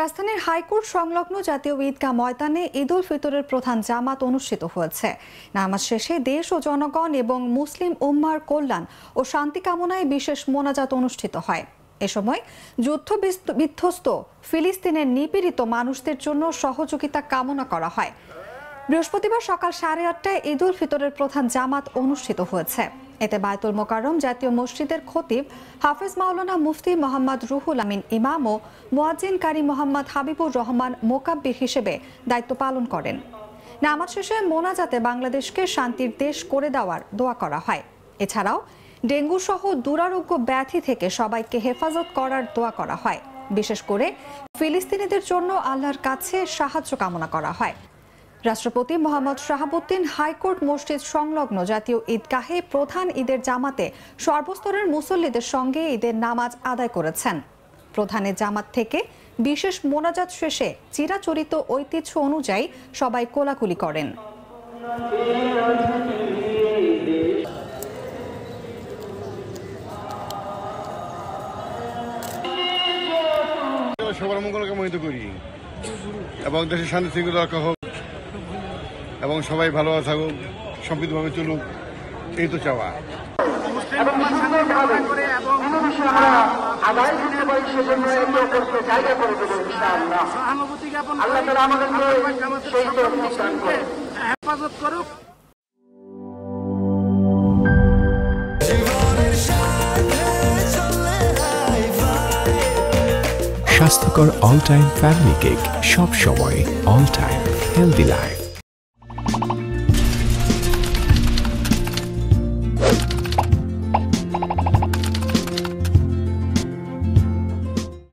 রাজধানীর হাইকোর্ট সংলগ্ন জাতীয় ঈদগাহ ময়দানে ঈদ উল ফিতরের প্রধান জামাত অনুষ্ঠিত হয়েছে। নামাজ শেষে দেশ ও জনগণ এবং মুসলিম উম্মার কল্যাণ ও শান্তি কামনায় বিশেষ মোনাজাত অনুষ্ঠিত হয়। এ সময় যুদ্ধ বিধ্বস্ত ফিলিস্তিনের নিপীড়িত মানুষদের জন্য সহযোগিতা কামনা করা হয়। বৃহস্পতিবার সকাল 8:30টায় ঈদ উল ফিতরের প্রধান জামাত অনুষ্ঠিত হয়েছে। এতে বায়তুল মোকাররম জাতীয় মসজিদের খতিব হাফেজ মাওলানা মুফতি মোহাম্মদ রুহুল আমিন ইমাম ও মুয়াজ্জিন কারি মোহাম্মদ হাবিবুর রহমান মোকাব্বির হিসেবে দায়িত্ব পালন করেন। নামাজ শেষে মোনাজাতে বাংলাদেশকে শান্তির দেশ করে দেওয়ার দোয়া করা হয়। এছাড়াও ডেঙ্গু সহ দুরারোগ্য ব্যাধি থেকে সবাইকে হেফাজত করার দোয়া করা হয়। বিশেষ করে ফিলিস্তিনিদের জন্য আল্লাহর কাছে সাহায্য কামনা করা হয়। রাষ্ট্রপতি মোহাম্মদ শাহাবুদ্দিন হাইকোর্ট মসজিদ সংলগ্ন জাতীয় ঈদগাহে প্রধান ঈদের জামাতে সর্বস্তরের মুসল্লিদের সঙ্গে ঈদের নামাজ আদায় করেছেন। প্রধানের জামাত থেকে বিশেষ মোনাজাত শেষে চিরাচরিত ঐতিহ্য অনুযায়ী সবাই কোলাকুলি করেন। সবার মঙ্গল কামনা করি এবং দেশের শান্তি শৃঙ্খলা রক্ষা হোক এবং সবাই ভালো থাকুক, সমৃদ্ধভাবে চলুক, এই তো চাওয়া। হেফাজত করুক। স্বাস্থ্যকর অল টাইম ফ্যামিলি কেক, সব সময় অল টাইম হেলদি লাইফ।